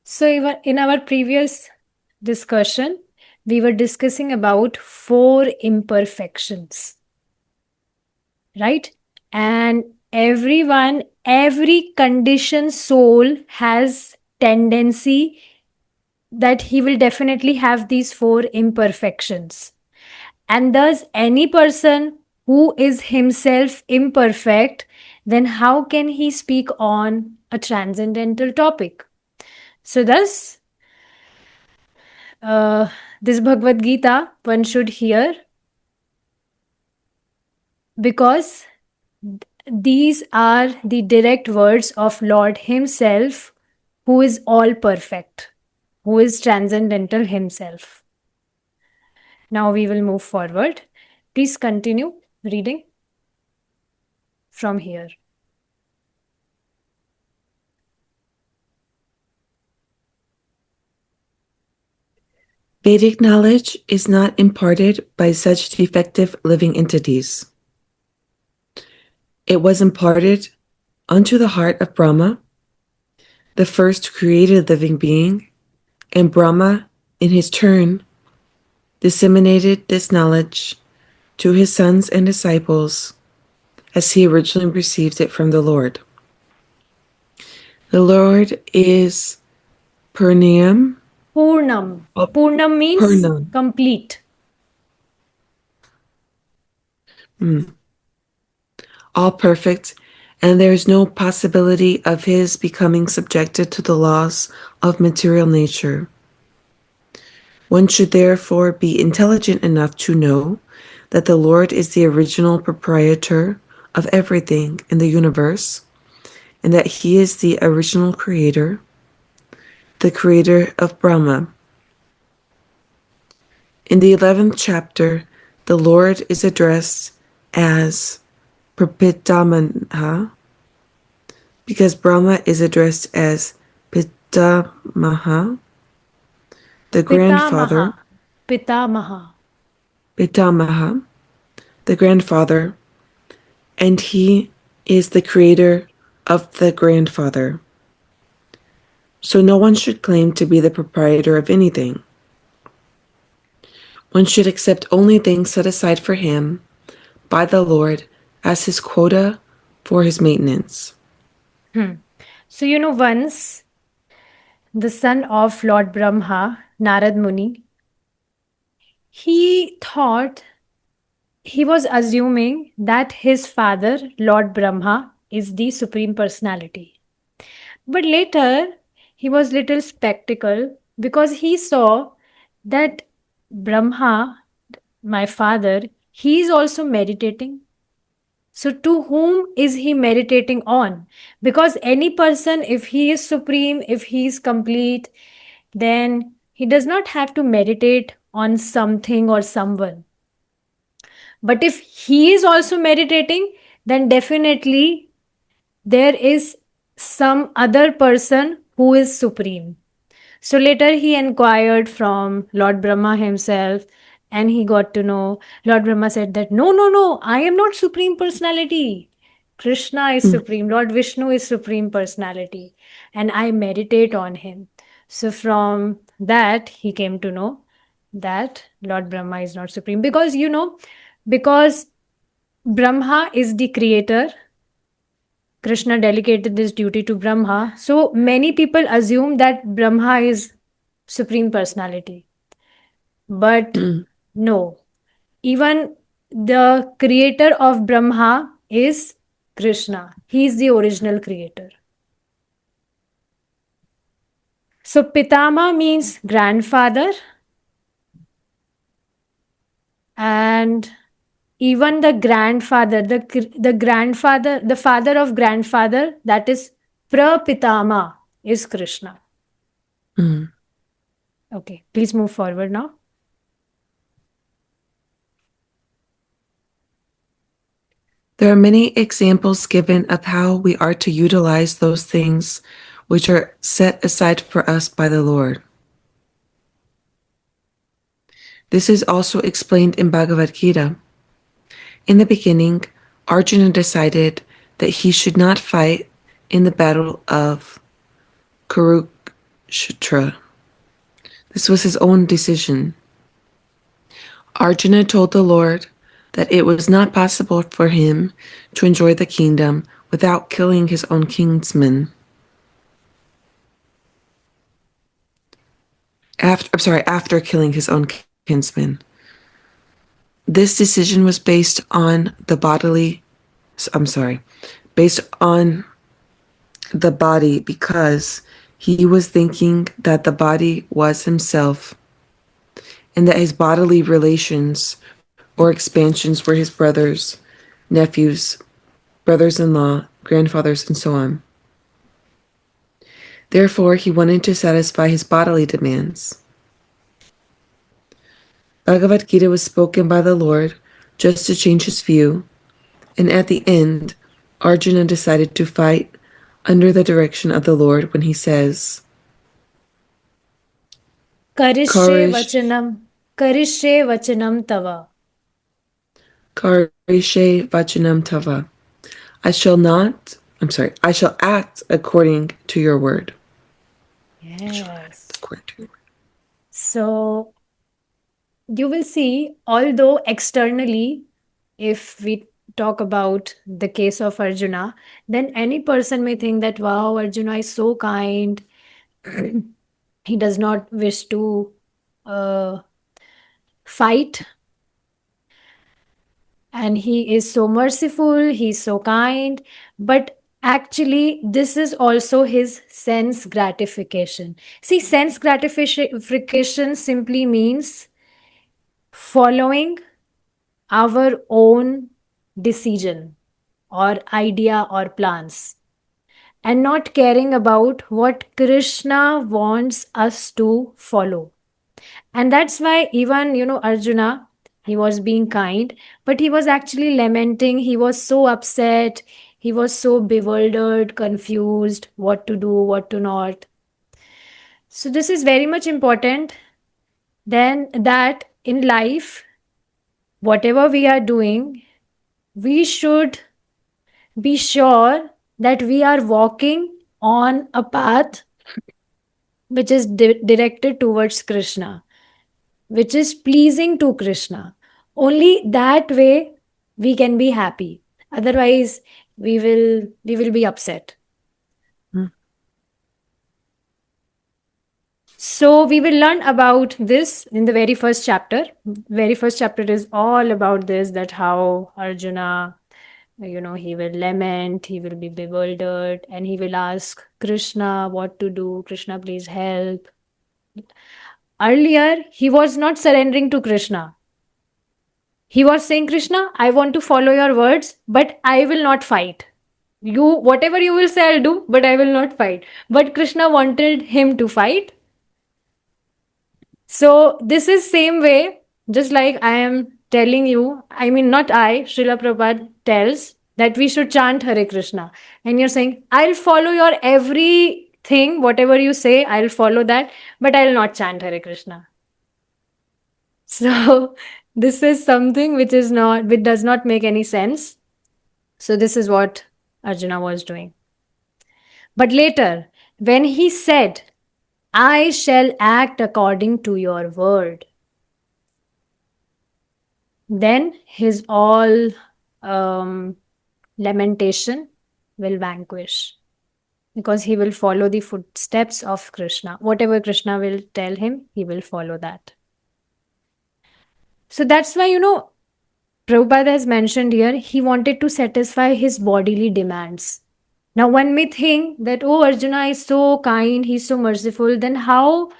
So, even in our previous discussion, we were discussing about four imperfections, right? And every conditioned soul has tendency that he will definitely have these four imperfections. And thus, any person who is himself imperfect, then how can he speak on a transcendental topic? So, thus, uh, this Bhagavad Gita one should hear because these are the direct words of Lord Himself, who is all perfect, who is transcendental Himself. Now we will move forward. Please continue reading from here. Vedic knowledge is not imparted by such defective living entities. It was imparted unto the heart of Brahma, the first created living being, and Brahma, in his turn, disseminated this knowledge to his sons and disciples as he originally received it from the Lord. The Lord is Purnam. Purnam. Purnam means Purnam. complete. All perfect, and there is no possibility of his becoming subjected to the laws of material nature. One should therefore be intelligent enough to know that the Lord is the original proprietor of everything in the universe, and that he is the original creator, the creator of Brahma. In the 11th chapter, the Lord is addressed as Prapitamana, because Brahma is addressed as Pitamaha, the grandfather, Pitamaha. Pitamaha. Pitamaha, the grandfather, and he is the creator of the grandfather. So no one should claim to be the proprietor of anything. One should accept only things set aside for him by the Lord as his quota for his maintenance. So, once the son of Lord Brahma, Narad Muni, he thought, he was assuming that his father, Lord Brahma, is the Supreme Personality. But later, he was little skeptical because he saw that Brahma, my father, he is also meditating. So, to whom is he meditating on? Because any person, if he is supreme, if he is complete, then he does not have to meditate on something or someone. But if he is also meditating, then definitely there is some other person who is supreme. So later he inquired from Lord Brahma himself and he got to know. Lord Brahma said that no, no, no, I am not Supreme Personality. Krishna is supreme. Lord Vishnu is Supreme Personality. And I meditate on him. So from that, he came to know that Lord Brahma is not supreme. Because Brahma is the creator, Krishna delegated this duty to Brahma. So many people assume that Brahma is Supreme Personality. But no, even the creator of Brahma is Krishna. He is the original creator. So Pitama means grandfather, and even the grandfather, the father of grandfather, that is Prapitama, is Krishna. Okay, please move forward now. There are many examples given of how we are to utilize those things which are set aside for us by the Lord. This is also explained in Bhagavad Gita. In the beginning, Arjuna decided that he should not fight in the battle of Kurukshetra Shatra. This was his own decision. Arjuna told the Lord that it was not possible for him to enjoy the kingdom without killing his own kinsmen. After killing his own kinsmen. This decision was based on based on the body because he was thinking that the body was himself and that his bodily relations or expansions were his brothers, nephews, brothers in law, grandfathers, and so on. Therefore, he wanted to satisfy his bodily demands. Bhagavad Gita was spoken by the Lord just to change his view, and at the end, Arjuna decided to fight under the direction of the Lord when he says, Karishe Karish, vachanam, karishe vachanam tava. Karishe Vachanam Tava. I shall act according to your word. Yes. According to your word. So you will see, although externally, if we talk about the case of Arjuna, then any person may think that, wow, Arjuna is so kind. He does not wish to fight, and he is so merciful, he's so kind. But actually, this is also his sense gratification. See, sense gratification simply means following our own decision or idea or plans and not caring about what Krishna wants us to follow. And that's why even, Arjuna, he was being kind, but he was actually lamenting. He was so upset. He was so bewildered, confused, what to do, what to not. So this is very much important. Then that in life, whatever we are doing, we should be sure that we are walking on a path which is directed towards Krishna, which is pleasing to Krishna. Only that way we can be happy. Otherwise, we will be upset. Hmm. So we will learn about this in the very first chapter. Very first chapter is all about this, that how Arjuna, he will lament, he will be bewildered, and he will ask Krishna what to do. Krishna, please help. Earlier, he was not surrendering to Krishna. He was saying, Krishna, I want to follow your words, but I will not fight. Whatever you will say, I'll do, but I will not fight. But Krishna wanted him to fight. So this is same way, just like I am telling you, I mean, not I, Srila Prabhupada tells that we should chant Hare Krishna. And you're saying, I'll follow your everything, whatever you say, I'll follow that, but I'll not chant Hare Krishna. So this is something which does not make any sense. So this is what Arjuna was doing. But later, when he said, I shall act according to your word, then his all lamentation will vanquish, because he will follow the footsteps of Krishna. Whatever Krishna will tell him, he will follow that. So that's why, Prabhupada has mentioned here, he wanted to satisfy his bodily demands. Now, one may think that, oh, Arjuna is so kind, he's so merciful, then how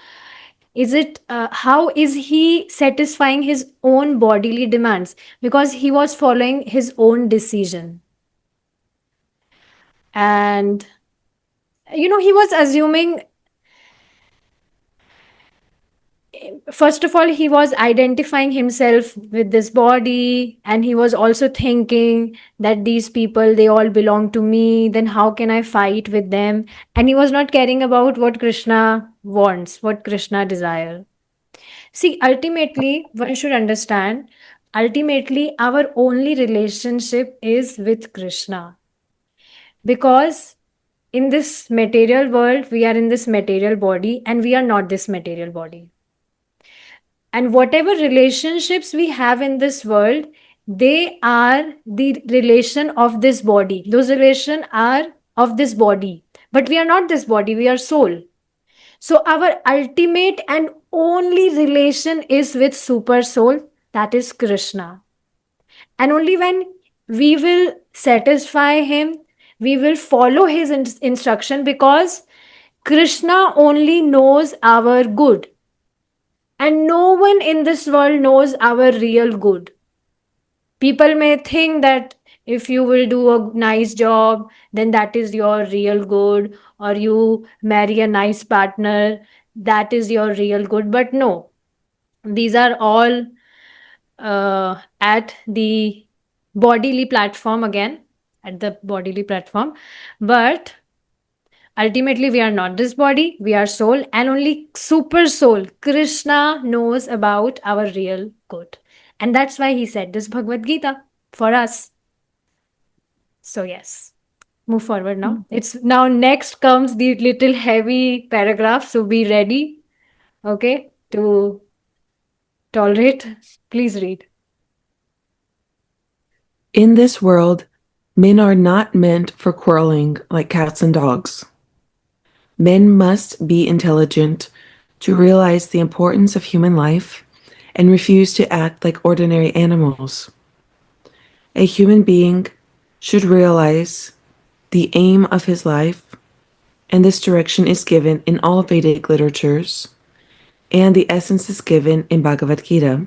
is he satisfying his own bodily demands? Because he was following his own decision. And, he was assuming, first of all, he was identifying himself with this body, and he was also thinking that these people, they all belong to me, then how can I fight with them? And he was not caring about what Krishna wants, what Krishna desires. See, ultimately, one should understand, ultimately, our only relationship is with Krishna. Because in this material world, we are in this material body and we are not this material body. And whatever relationships we have in this world, they are the relation of this body. Those relations are of this body. But we are not this body, we are soul. So our ultimate and only relation is with super soul, that is Krishna. And only when we will satisfy him, we will follow his instruction, because Krishna only knows our good. And no one in this world knows our real good. People may think that if you will do a nice job, then that is your real good, or you marry a nice partner, that is your real good. But no, these are all at the bodily platform again, at the bodily platform. But ultimately, we are not this body, we are soul, and only super soul, Krishna, knows about our real good. And that's why he said this Bhagavad Gita for us. So, yes, move forward now. It's now next comes the little heavy paragraph. So, be ready, okay, to tolerate. Please read. In this world, men are not meant for quarreling like cats and dogs. Men must be intelligent to realize the importance of human life and refuse to act like ordinary animals. A human being should realize the aim of his life, and this direction is given in all Vedic literatures, and the essence is given in Bhagavad Gita.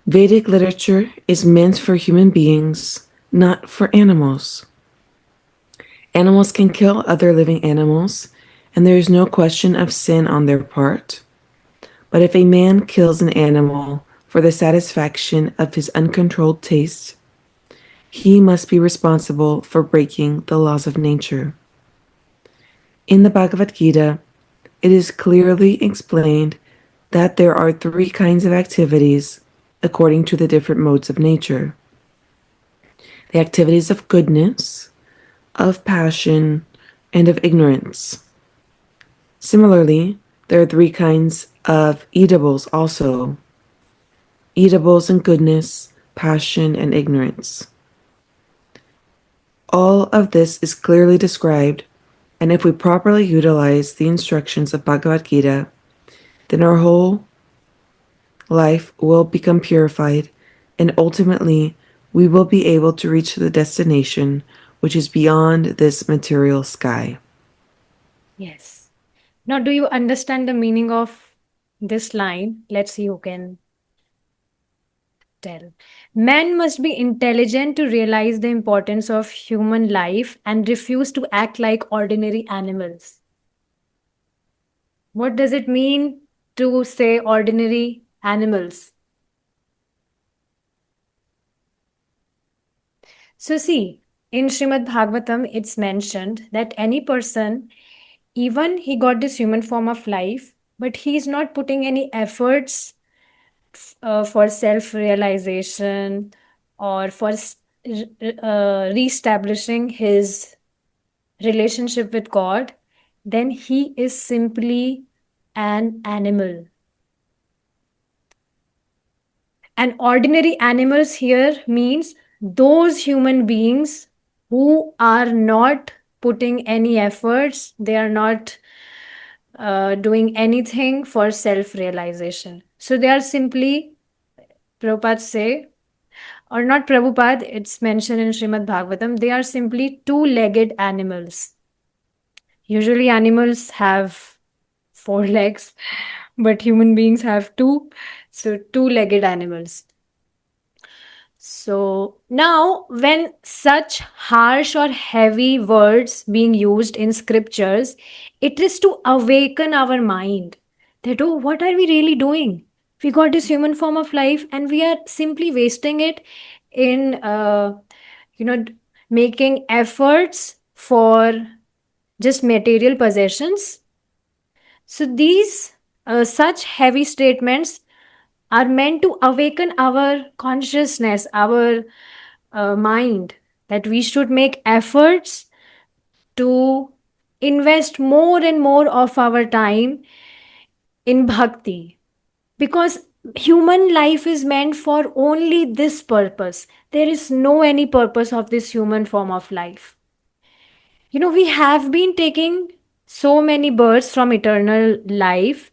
Vedic literature is meant for human beings, not for animals. Animals can kill other living animals, and there is no question of sin on their part. But if a man kills an animal for the satisfaction of his uncontrolled taste, he must be responsible for breaking the laws of nature. In the Bhagavad Gita, it is clearly explained that there are three kinds of activities according to the different modes of nature: the activities of goodness, of passion, and of ignorance. Similarly, there are three kinds of eatables also: eatables and goodness, passion, and ignorance. All of this is clearly described, and if we properly utilize the instructions of Bhagavad Gita, then our whole life will become purified, and ultimately we will be able to reach the destination which is beyond this material sky. Yes. Now, do you understand the meaning of this line? Let's see who can tell. Men must be intelligent to realize the importance of human life and refuse to act like ordinary animals. What does it mean to say ordinary animals? So, see, in Srimad Bhagavatam, it's mentioned that any person, even he got this human form of life, but he is not putting any efforts for self realization or for reestablishing his relationship with God, then he is simply an animal. And ordinary animals here means those human beings who are not putting any efforts, they are not doing anything for self realization. So they are simply, Prabhupada say, or not Prabhupada, it's mentioned in Srimad Bhagavatam, they are simply two legged animals. Usually, animals have four legs, but human beings have two. So, two legged animals. So now, when such harsh or heavy words being used in scriptures, it is to awaken our mind that, oh, what are we really doing? We got this human form of life and we are simply wasting it in, you know, making efforts for just material possessions. So these such heavy statements are meant to awaken our consciousness, our mind, that we should make efforts to invest more and more of our time in bhakti, because human life is meant for only this purpose. There is no any purpose of this human form of life. We have been taking so many births from eternal life,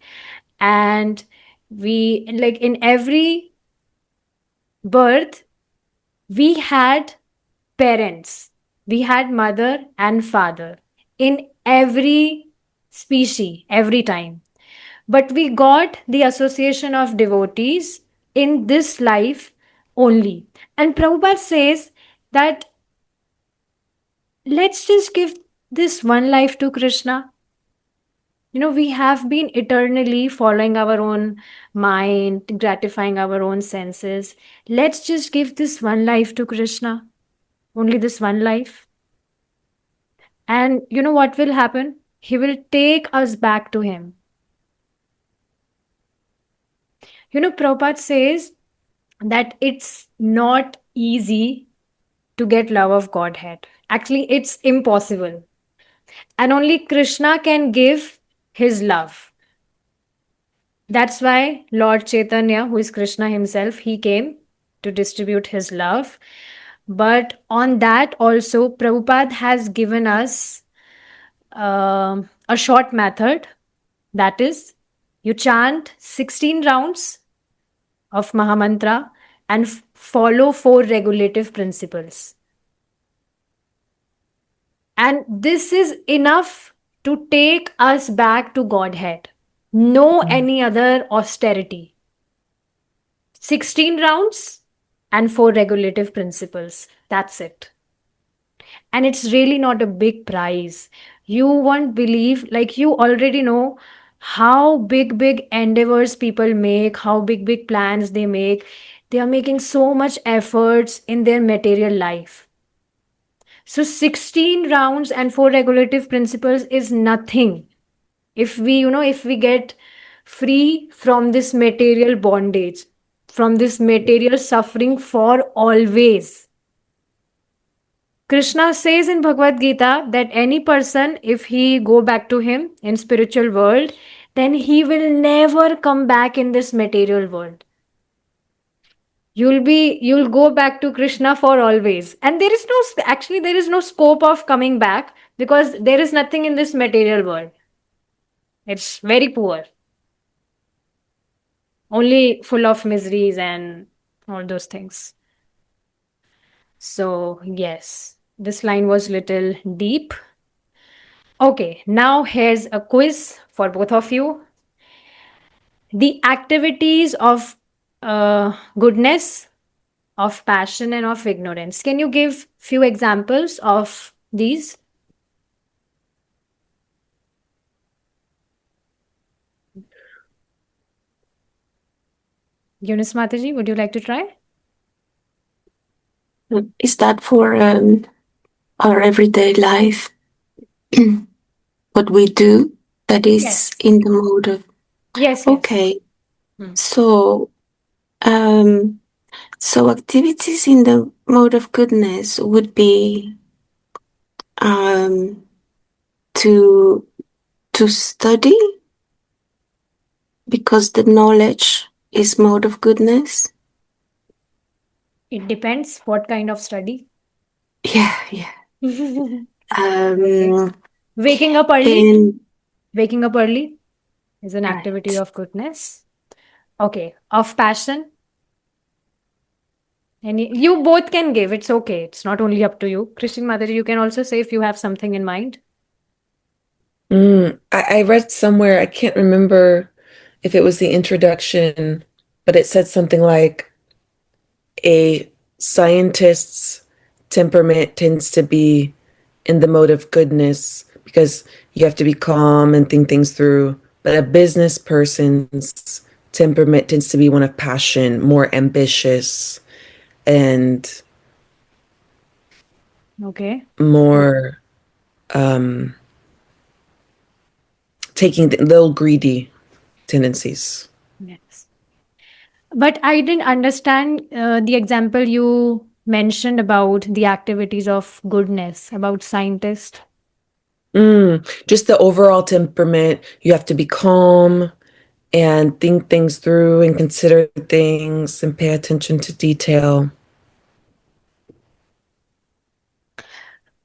and we, like, in every birth we had parents, we had mother and father in every species every time, but we got the association of devotees in this life only. And Prabhupada says that let's just give this one life to Krishna. We have been eternally following our own mind, gratifying our own senses. Let's just give this one life to Krishna, only this one life. And you know what will happen? He will take us back to Him. Prabhupada says that it's not easy to get love of Godhead. Actually, it's impossible. And only Krishna can give His love. That's why Lord Chaitanya, who is Krishna himself, he came to distribute his love. But on that also, Prabhupada has given us a short method. That is, you chant 16 rounds of Mahamantra and follow 4 regulative principles. And this is enough to take us back to Godhead. No any other austerity. 16 rounds and 4 regulative principles. That's it. And it's really not a big prize. You won't believe, like, you already know how big endeavors people make, how big plans they make. They are making so much efforts in their material life. So 16 rounds and 4 regulative principles is nothing. If we get free from this material bondage, from this material suffering for always. Krishna says in Bhagavad Gita that any person, if he go back to him in spiritual world, then he will never come back in this material world. You'll go back to Krishna for always. And there is no scope of coming back, because there is nothing in this material world. It's very poor. Only full of miseries and all those things. So, yes, this line was little deep. Okay, now here's a quiz for both of you. The activities of goodness, of passion, and of ignorance. Can you give few examples of these? Eunice Mataji, would you like to try? Is that for our everyday life? What we do that is Yes. in the mode of Yes. okay. Hmm. So activities in the mode of goodness would be to study, because the knowledge is mode of goodness. It depends what kind of study. Yeah. Okay. Waking up early. And Waking up early is an right. activity of goodness. Okay. Of passion. And you both can give. It's okay. It's not only up to you. Christine Mataji, you can also say if you have something in mind. I read somewhere, I can't remember if it was the introduction, but it said something like a scientist's temperament tends to be in the mode of goodness because you have to be calm and think things through. But a business person's temperament tends to be one of passion, more ambitious, and Okay. more taking the little greedy tendencies. Yes. But I didn't understand the example you mentioned about the activities of goodness, about scientists. Just the overall temperament. You have to be calm and think things through and consider things and pay attention to detail.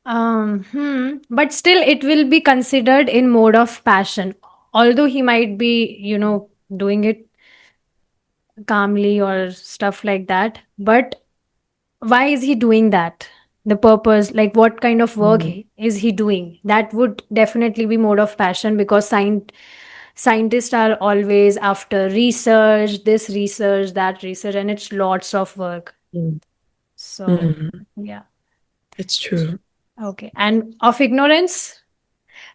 But still, it will be considered in mode of passion. Although he might be, doing it calmly or stuff like that. But why is he doing that? The purpose, like what kind of work Mm. is he doing? That would definitely be mode of passion because scientists are always after research, this research, that research, and it's lots of work. Mm. So, Mm. yeah. It's true. Okay. And of ignorance,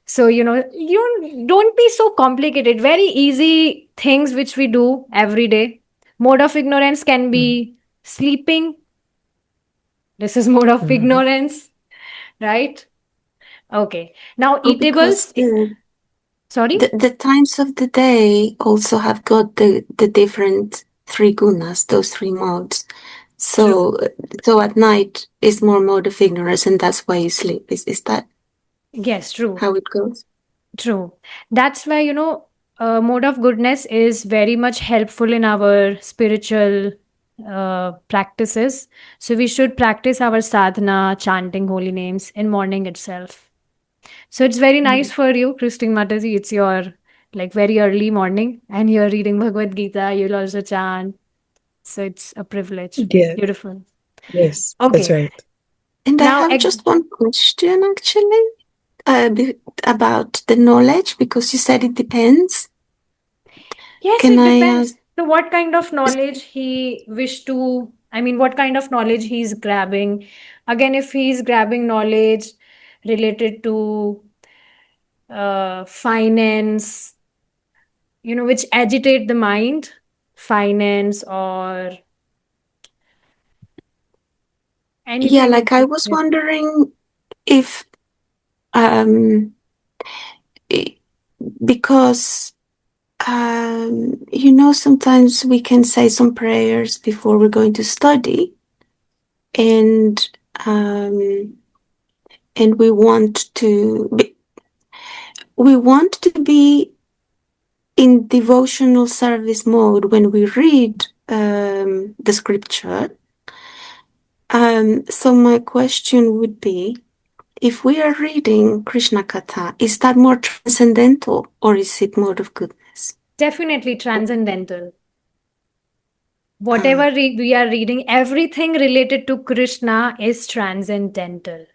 so, you don't be so complicated. Very easy things which we do every day. Mode of ignorance can Mm. be sleeping. This is mode of Mm. ignorance, right? Okay. Now, Oh, because eatables. Sorry? the times of the day also have got the different three gunas, those three modes. True. So at night is more mode of ignorance, and that's why you sleep. Is that Yes, true. how it goes? True. That's why, mode of goodness is very much helpful in our spiritual practices. So we should practice our sadhana, chanting holy names in morning itself. So it's very nice for you, Christine Mataji. It's your like very early morning and you're reading Bhagavad Gita. You'll also chant. So it's a privilege. Yeah. Beautiful. Yes, that's Okay. right. And I Now, have just one question actually about the knowledge, because you said it depends. yes, Can it I depends. ask? So, what kind of knowledge he wish to, I mean, what kind of knowledge he's grabbing? Again, if he's grabbing knowledge related to finance, which agitate the mind, finance or Yeah, anything. like I was wondering if um i- because sometimes we can say some prayers before we're going to study, and um and we want to be in devotional service mode when we read the scripture. So my question would be, if we are reading Krishna Katha, is that more transcendental or is it mode of goodness? Definitely transcendental. Ah, Whatever we are reading, everything related to Krishna is transcendental,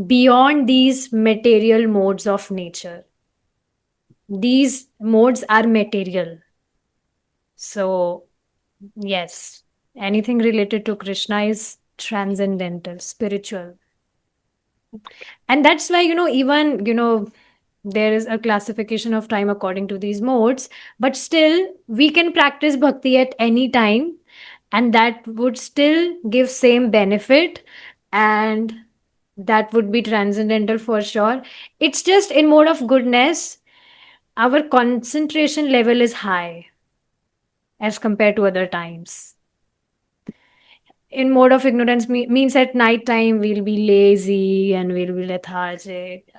beyond these material modes of nature. These modes are material. So, yes, anything related to Krishna is transcendental, spiritual. And that's why, even, there is a classification of time according to these modes, but still we can practice bhakti at any time and that would still give same benefit and that would be transcendental for sure. It's just in mode of goodness, our concentration level is high as compared to other times. In mode of ignorance means at night time we'll be lazy and we'll be lethargic.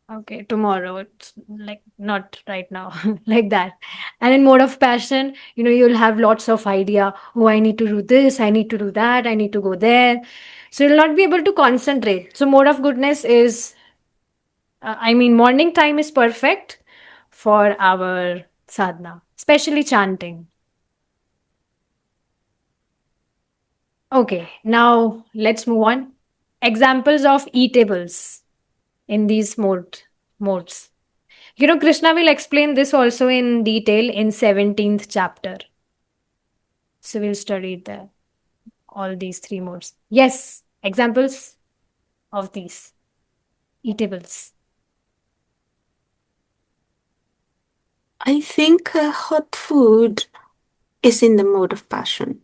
Okay, tomorrow. It's like not right now, like that. And in mode of passion, you'll have lots of idea. Oh, I need to do this, I need to do that, I need to go there. So you'll not be able to concentrate. So mode of goodness is, I mean, morning time is perfect for our sadhana, especially chanting. Okay, now let's move on. Examples of eatables in these modes. Krishna will explain this also in detail in 17th chapter. So we'll study all these three modes. Yes, examples of these eatables. I think hot food is in the mode of passion.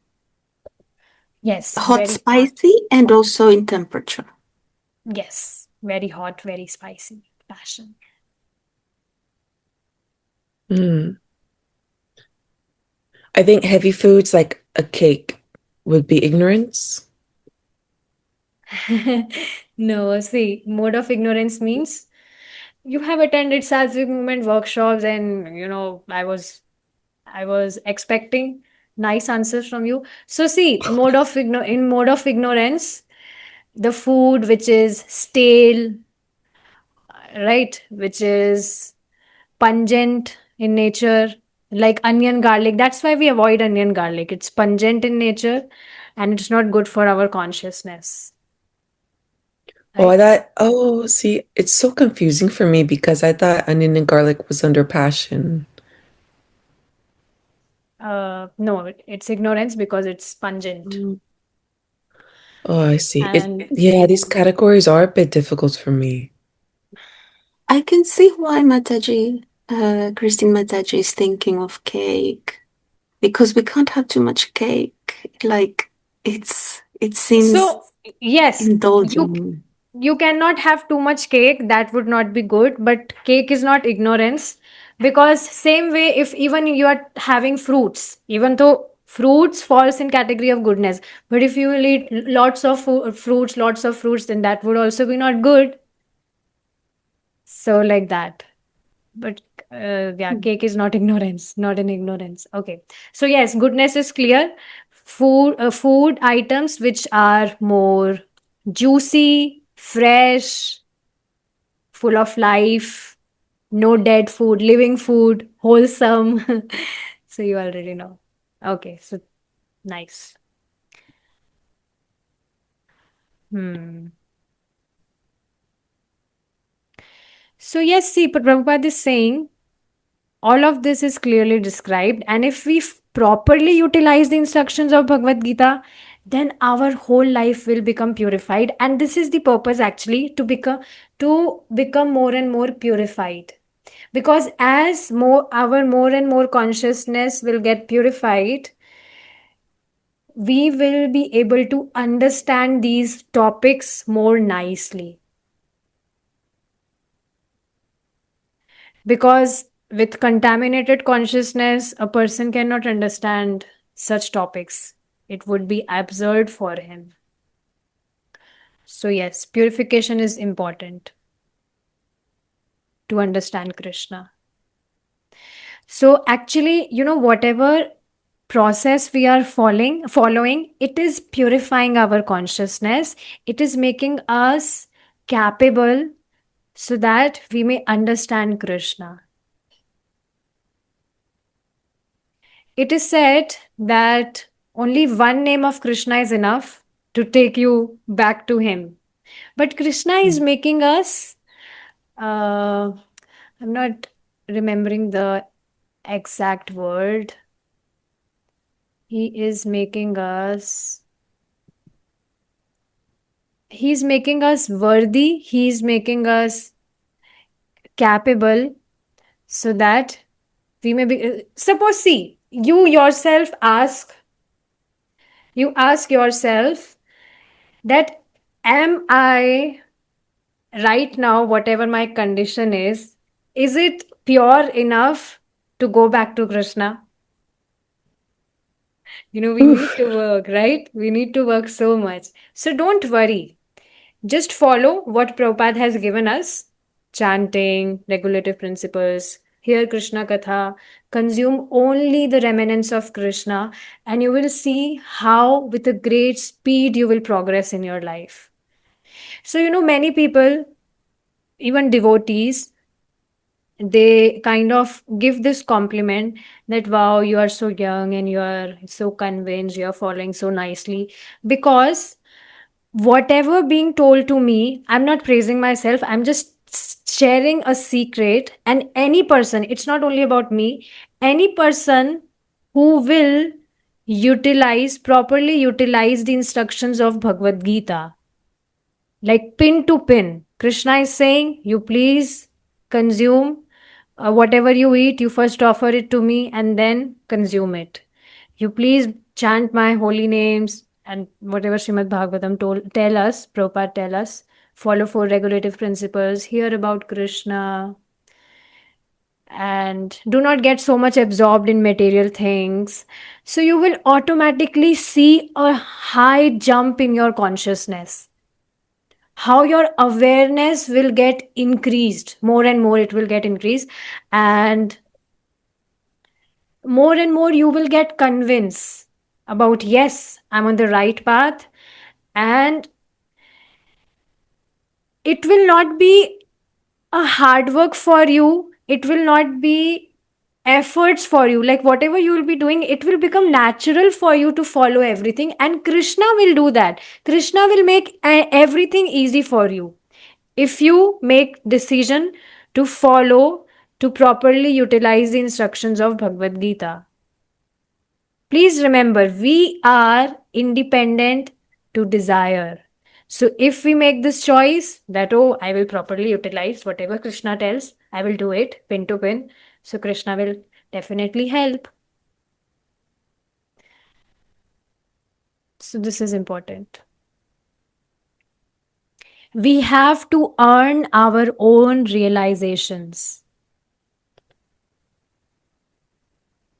Yes, Hot, very spicy, and also in temperature. yes, very hot, very spicy passion. Mm. I think heavy foods like a cake would be ignorance. No, see, mode of ignorance means You have attended Sattvic movement workshops, and I was expecting nice answers from you. So see, in mode of ignorance, the food which is stale, right, which is pungent in nature, like onion garlic. That's why we avoid onion garlic. It's pungent in nature, and it's not good for our consciousness, right? See, it's so confusing for me because I thought onion and garlic was under passion. No, it's ignorance because it's pungent. Mm. Oh, I see. And Yeah, these categories are a bit difficult for me. I can see why Christine Mataji is thinking of cake because we can't have too much cake. Like it seems so, yes, indulgent. you cannot have too much cake. That would not be good. But cake is not ignorance, because same way, if even you are having fruits, even though fruits falls in category of goodness, but if you will eat lots of fruits, then that would also be not good. So like that. But yeah, cake is not ignorance, not an ignorance. Okay, so yes, goodness is clear. Food items which are more juicy, fresh, full of life, no dead food, living food, wholesome. So you already know. Okay, so nice. Hmm. So yes, see, but Prabhupada is saying all of this is clearly described, and if we properly utilize the instructions of Bhagavad Gita, then our whole life will become purified, and this is the purpose actually, to become more and more purified, because as more and more consciousness will get purified, we will be able to understand these topics more nicely. Because with contaminated consciousness, a person cannot understand such topics. It would be absurd for him. So, yes, purification is important to understand Krishna. So, actually, whatever process we are following, it is purifying our consciousness. It is making us capable so that we may understand Krishna. It is said that only one name of Krishna is enough to take you back to Him. But Krishna is making us, I'm not remembering the exact word. He's making us worthy, He's making us capable so that we may be. Suppose, see, you ask yourself that, am I right now, whatever my condition is it pure enough to go back to Krishna? We need Oof. to work, right? We need to work so much. So don't worry. Just follow what Prabhupada has given us: chanting, regulative principles, hear Krishna Katha, consume only the remnants of Krishna, and you will see how, with a great speed, you will progress in your life. So, many people, even devotees, they kind of give this compliment that, wow, you are so young and you are so convinced, you are following so nicely. Because whatever being told to me, I'm not praising myself, I'm just sharing a secret. And any person, it's not only about me, any person who will properly utilize the instructions of Bhagavad Gita, like pin to pin. Krishna is saying, you please consume whatever you eat, you first offer it to me and then consume it. You please chant my holy names, and whatever Srimad Bhagavatam Prabhupada tell us, follow four regulative principles, hear about Krishna, and do not get so much absorbed in material things. So you will automatically see a high jump in your consciousness. how your awareness will get increased, more and more it will get increased, and more you will get convinced about, yes, I'm on the right path. And it will not be a hard work for you, it will not be efforts for you. Like whatever you will be doing, it will become natural for you to follow everything, and Krishna will do that. Krishna will make everything easy for you if you make decision to follow, to properly utilize the instructions of Bhagavad Gita. Please remember, we are independent to desire. So if we make this choice that, oh, I will properly utilize whatever Krishna tells, I will do it pin to pin. So Krishna will definitely help. So this is important. We have to earn our own realizations.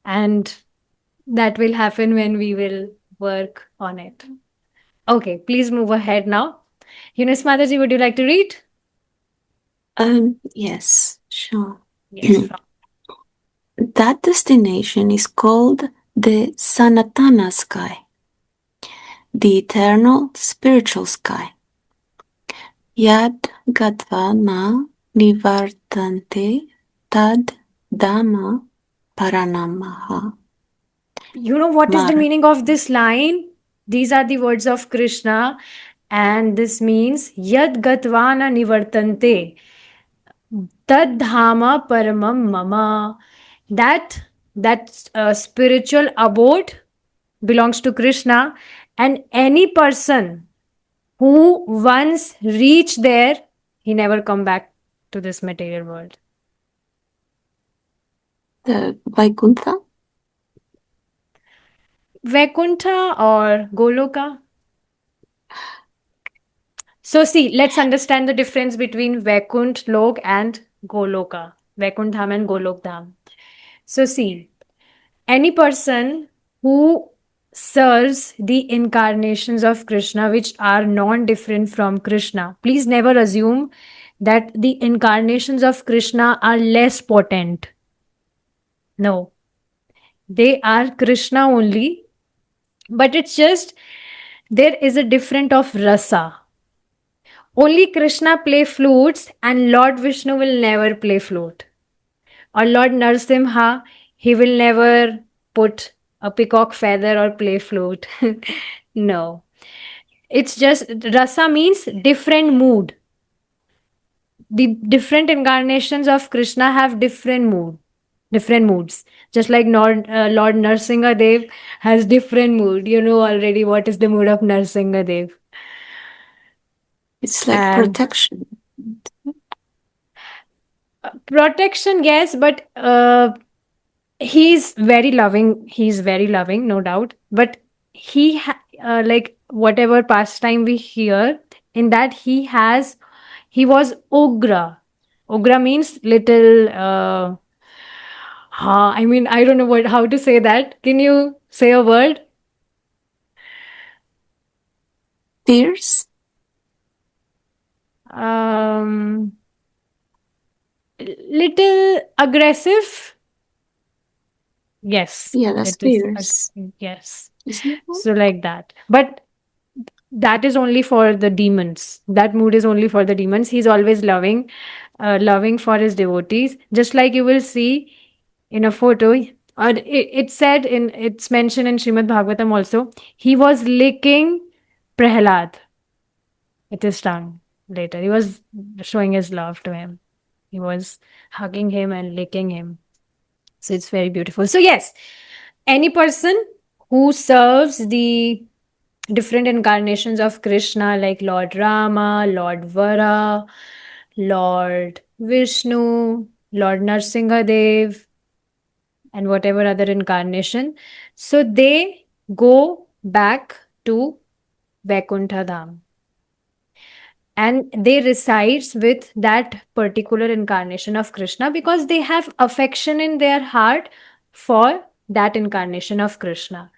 And that will happen when we will work on it. Okay, please move ahead now. Eunice Mataji, would you like to read? Yes, sure. Yes, from That destination is called the Sanatana sky, the eternal spiritual sky. Yad Gatva na Nivartante Tad Dhamma Paranamaha. You know what is the Mara. meaning of this line? These are the words of Krishna, and this means Yad Gatvana Nivartante Tad Dhama Paramam Mama. That spiritual abode belongs to Krishna, and any person who once reached there, he never come back to this material world. The Vaikuntha? Vaikuntha or Goloka? So see, let's understand the difference between Vaikunt Lok and Goloka. Vaikunt Dham and Golok Dham. So see, any person who serves the incarnations of Krishna which are non-different from Krishna, please never assume that the incarnations of Krishna are less potent. No, they are Krishna only, but it's just there is a different of rasa. Only Krishna play flutes and Lord Vishnu will never play flute. Or Lord Narsimha, he will never put a peacock feather or play flute. No. It's just rasa means different mood. The different incarnations of Krishna have different moods. Just like Lord Narsinga Dev has different mood. You know already what is the mood of Narsinga Dev. It's like And protection. protection, yes, but he's very loving. He's very loving, no doubt. But like whatever pastime we hear, in that he was Ugra. Ugra means little. I mean, I don't know how to say that. Can you say a word? Fierce? Um, little aggressive. Yes, Yeah, that's it is. fierce. Yes. Isn't it? So like that. But that is only for the demons. That mood is only for the demons. He's always loving for his devotees. Just like you will see in a photo, or it's mentioned in Srimad Bhagavatam also. He was licking Prahlad with his tongue later. He was showing his love to him. He was hugging him and licking him. So it's very beautiful. So yes, any person who serves the different incarnations of Krishna, like Lord Rama, Lord Vara, Lord Vishnu, Lord Narsingadev, and whatever other incarnation. So they go back to Vaikuntha Dham. And they resides with that particular incarnation of Krishna because they have affection in their heart for that incarnation of Krishna.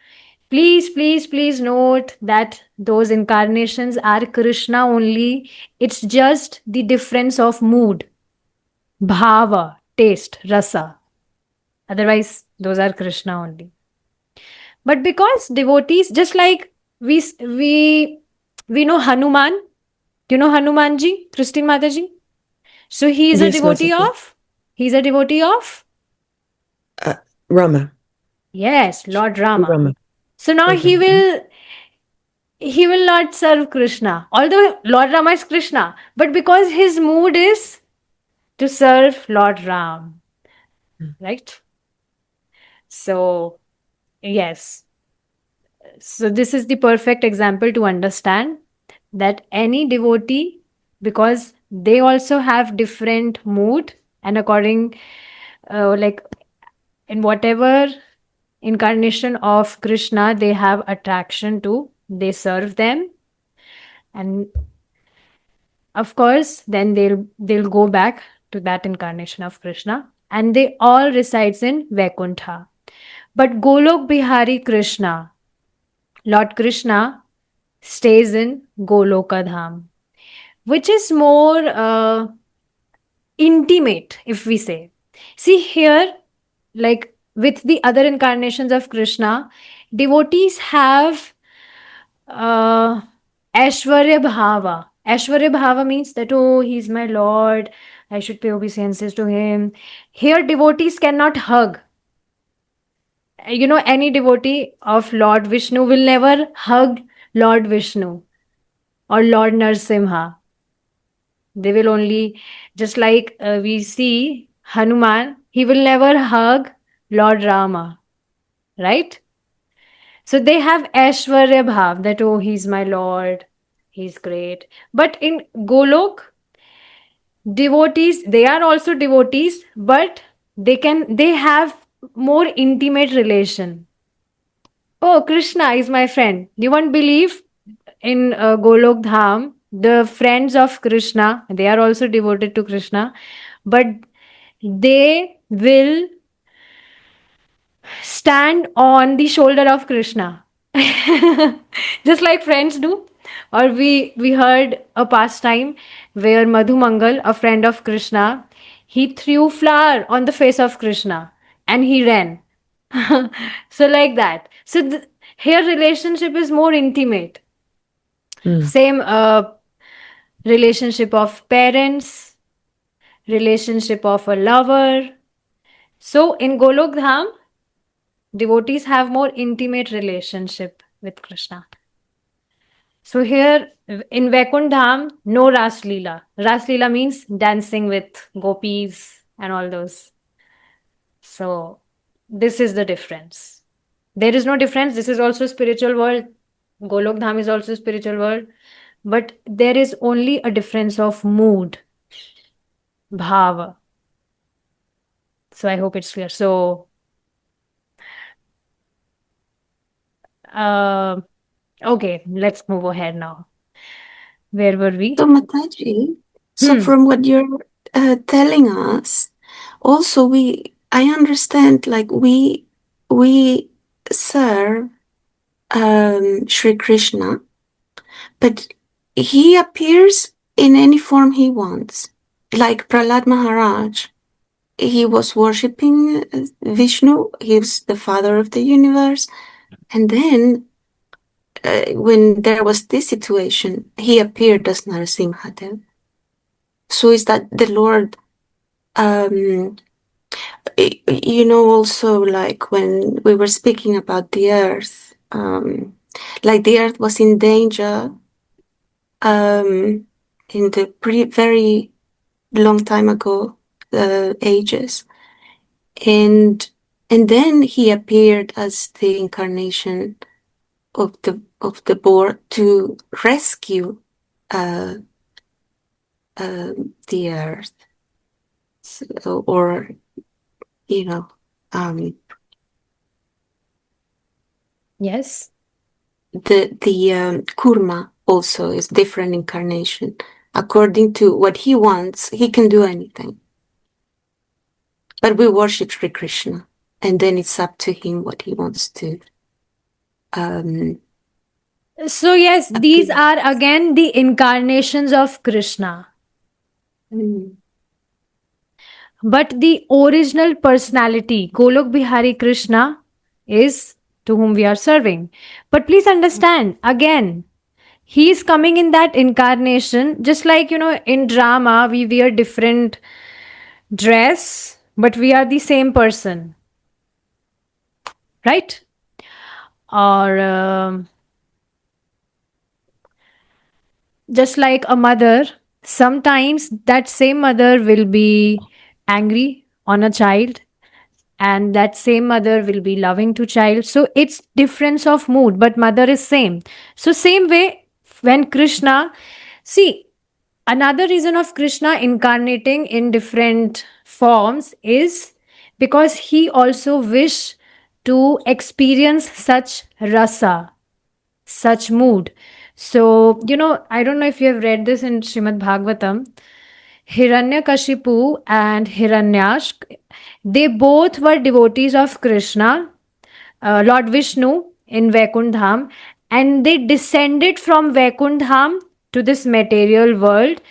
Please note that those incarnations are Krishna only. It's just the difference of mood, bhava, taste, rasa. Otherwise, those are Krishna only. But because devotees, just like we we we know Hanuman, you know Hanumanji, Christine Mataji. So he is a Yes, devotee Mataji. of. He's a devotee of. Rama. Yes, Lord Rama. Rama. So now Okay. he will not serve Krishna. Although Lord Rama is Krishna, but because his mood is to serve Lord Ram, right? So yes. So this is the perfect example to understand that any devotee, because they also have different mood, and according like in whatever incarnation of Krishna they have attraction to, they serve them, and of course then they'll go back to that incarnation of Krishna, and they all resides in Vaikuntha. But Golok Bihari Krishna, Lord Krishna, stays in Goloka Dham, which is more intimate, if we say. See here, like with the other incarnations of Krishna, devotees have uh, Aishwarya Bhava. Aishwarya Bhava means that, oh, he's my Lord, I should pay obeisances to him. Here, devotees cannot hug. You know, any devotee of Lord Vishnu will never hug Lord Vishnu or Lord Narsimha. They will only, just like we see Hanuman, he will never hug Lord Rama, right? So they have Aishwarya Bhav that, oh, he's my Lord, he's great. But in Golok, devotees, they are also devotees, but they have more intimate relation. Oh, Krishna is my friend. You won't believe in Golok Dham, the friends of Krishna, they are also devoted to Krishna, but they will stand on the shoulder of Krishna, just like friends do. Or we heard a pastime where Madhu Mangal, a friend of Krishna, he threw flour on the face of Krishna and he ran. So like that. So here relationship is more intimate. Same relationship of parents, relationship of a lover. So in Golok Dham, devotees have more intimate relationship with Krishna. So here in Vaikunth Dham, no Ras Leela. Ras Leela means dancing with gopis and all those. So this is the difference. There is no difference. This is also spiritual world. Golok Dham is also spiritual world. But there is only a difference of mood, bhava. So I hope it's clear. So uh, okay, let's move ahead now. Where were we? So Mataji, so from what you're telling us, also I understand like we serve Sri Krishna, but he appears in any form he wants. Like Prahlad Maharaj, he was worshipping Vishnu, he was the father of the universe, and then when there was this situation, he appeared as Narasimhadev. So is that the Lord, also like when we were speaking about the earth, like the earth was in danger in the very long time ago, ages, and then he appeared as the incarnation of the board to rescue the earth, so, or Yes. the kurma also is different incarnation. According to what he wants, he can do anything. But we worship Sri Krishna, and then it's up to him what he wants to So yes, these appearance. are again the incarnations of Krishna. Mm. But the original personality, Golok Bihari Krishna, is to whom we are serving. But please understand, again, he is coming in that incarnation, just like, in drama, we wear different dress, but we are the same person, right? Or just like a mother, sometimes that same mother will be angry on a child, and that same mother will be loving to child, so it's difference of mood, but mother is same. So same way, when Krishna, see, another reason of Krishna incarnating in different forms is because he also wish to experience such rasa, such mood. So, I don't know if you have read this in Srimad Bhagavatam. Hiranyakashipu and Hiranyash, they both were devotees of Krishna, Lord Vishnu in Vaikunth Dham, and they descended from Vaikunth Dham to this material world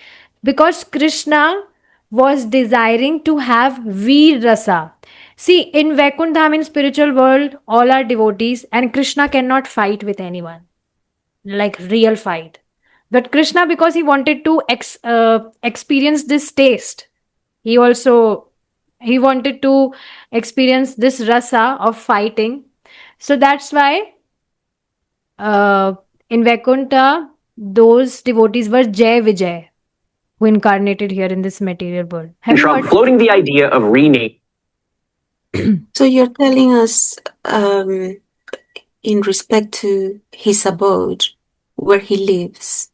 because Krishna was desiring to have Veer Rasa. See, in Vaikunth Dham, in spiritual world, all are devotees, and Krishna cannot fight with anyone, like real fight. But Krishna, because he wanted to experience this taste, he also he wanted to experience this rasa of fighting. So that's why uh, in Vaikuntha, those devotees were Jai Vijay, who incarnated here in this material world. Have you Trump heard? floating the idea of renaming. So you're telling us, in respect to his abode, where he lives,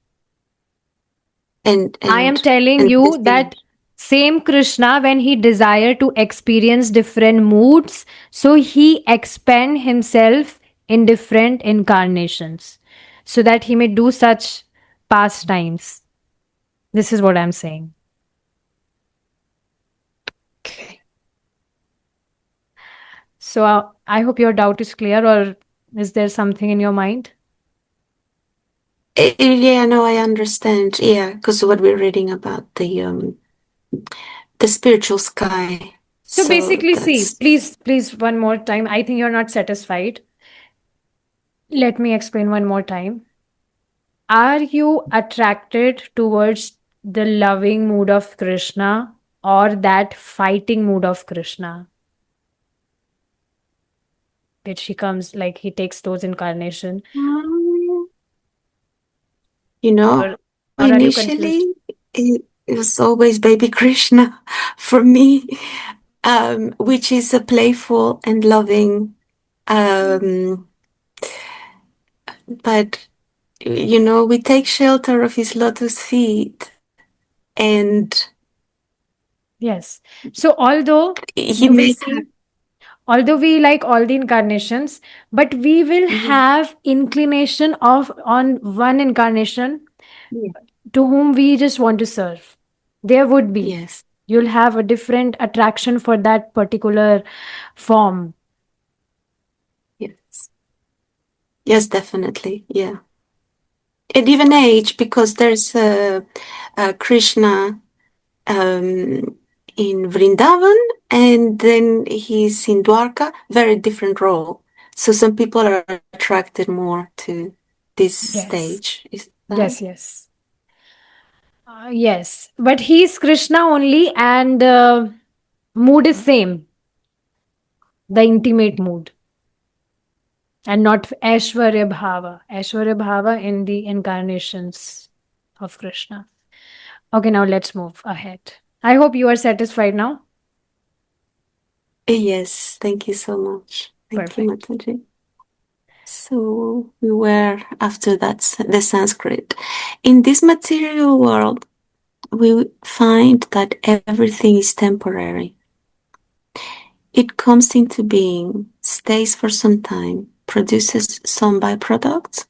and I am telling and you this that thing. same Krishna, when he desired to experience different moods, so he expand himself in different incarnations so that he may do such pastimes. This is what I'm saying. Okay. So I hope your doubt is clear, or is there something in your mind? Yeah, no, I understand. Yeah, because what we're reading about the spiritual sky. So basically, see, That's please, one more time. I think you're not satisfied. Let me explain one more time. Are you attracted towards the loving mood of Krishna or that fighting mood of Krishna? Which he comes, like he takes those incarnation, you know, or are you confused? initially it was always baby Krishna for me, which is a playful and loving, but we take shelter of his lotus feet, and Yes. So although he you will made see, although we like all the incarnations, but we will Mhm. have inclination of on one incarnation Yeah. to whom we just want to serve. There would be. Yes, You'll have a different attraction for that particular form. yes, yes, definitely, yeah. And even age, because there's a Krishna in Vrindavan, and then he's in Dwarka, very different role. So some people are attracted more to this Yes. stage. Is that? Yes. Yes. But he's Krishna only, and mood is same, the intimate mood, and not Aishwarya Bhava. Aishwarya Bhava in the incarnations of Krishna. Okay, now let's move ahead. I hope you are satisfied now. Yes, thank you so much. Thank you, Perfect. Mataji. So we were after that the Sanskrit. In this material world, we find that everything is temporary. It comes into being, stays for some time, produces some byproducts,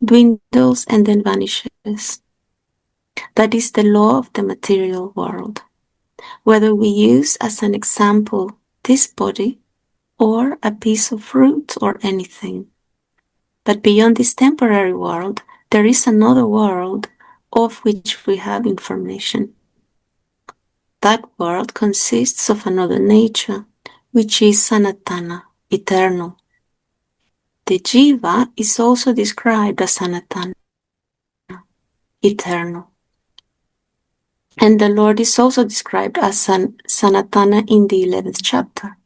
dwindles, and then vanishes. That is the law of the material world. Whether we use as an example this body or a piece of fruit or anything, But beyond this temporary world, there is another world of which we have information. That world consists of another nature, which is Sanatana, eternal. The Jiva is also described as Sanatana, eternal. And the Lord is also described as Sanatana in the 11th chapter.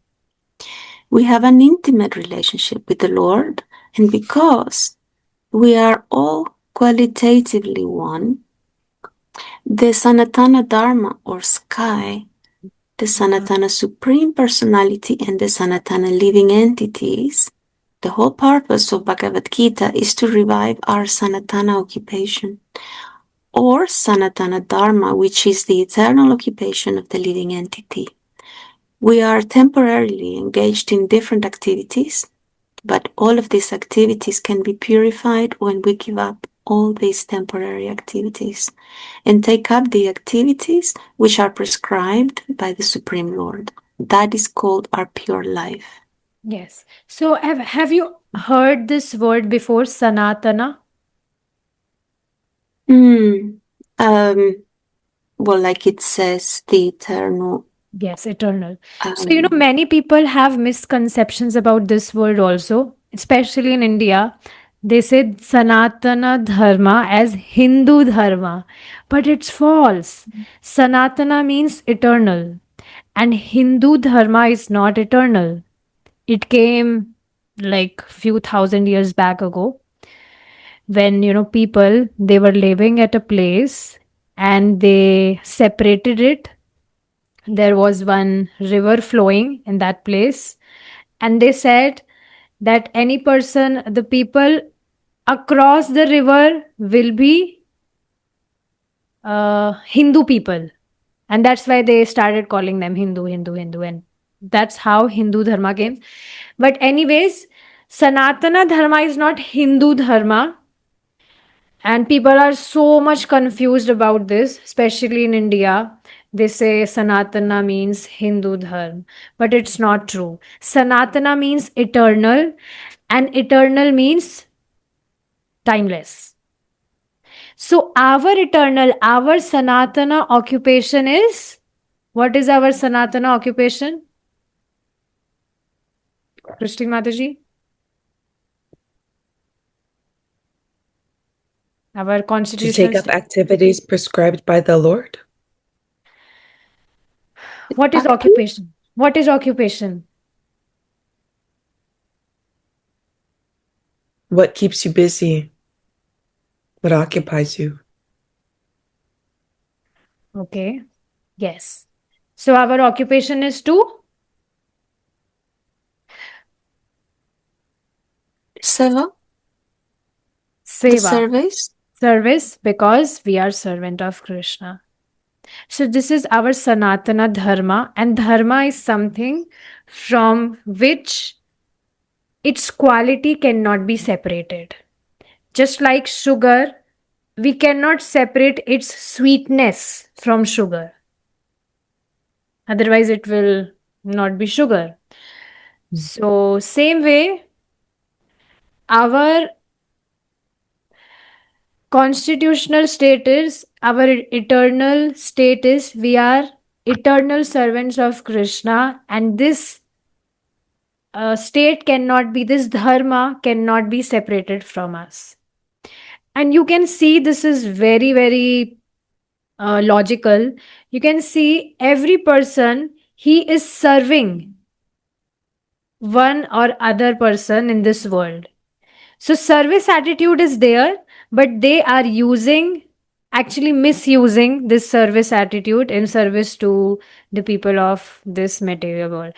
We have an intimate relationship with the Lord, and because we are all qualitatively one, the Sanatana Dharma or sky, the Sanatana Supreme Personality, and the Sanatana living entities, the whole purpose of Bhagavad Gita is to revive our Sanatana occupation, or Sanatana Dharma, which is the eternal occupation of the living entity. We are temporarily engaged in different activities, but all of these activities can be purified when we give up all these temporary activities and take up the activities which are prescribed by the Supreme Lord. That is called our pure life. Yes. So have you heard this word before, Sanatana? Well, like it says, the eternal. Yes, eternal. So, many people have misconceptions about this word also, especially in India. They say Sanatana Dharma as Hindu Dharma, but it's false. Sanatana means eternal, and Hindu Dharma is not eternal. It came like few thousand years back ago when people they were living at a place and they separated it. There was one river flowing in that place, and they said that any person, the people across the river will be Hindu people, and that's why they started calling them Hindu, and that's how Hindu Dharma came. But anyways, Sanatana Dharma is not Hindu Dharma. And people are so much confused about this, especially in India. They say Sanatana means Hindu Dharma, but it's not true. Sanatana means eternal, and eternal means timeless. So, our eternal, our Sanatana occupation is, what is our Sanatana occupation? Christine Mataji? Our To constitutional take up activities prescribed by the Lord? What is occupation? What is occupation? What keeps you busy? What occupies you? Okay. Yes. So our occupation is to Seva, the seva, service. service, because we are servant of Krishna. So this is our Sanatana Dharma, and Dharma is something from which its quality cannot be separated. Just like sugar, we cannot separate its sweetness from sugar. Otherwise, it will not be sugar. So, same way, our constitutional status, our eternal status, we are eternal servants of Krishna, and this state cannot be, this dharma cannot be separated from us. And you can see this is very, very logical. You can see every person, he is serving one or other person in this world. So service attitude is there, but they are actually misusing this service attitude in service to the people of this material world.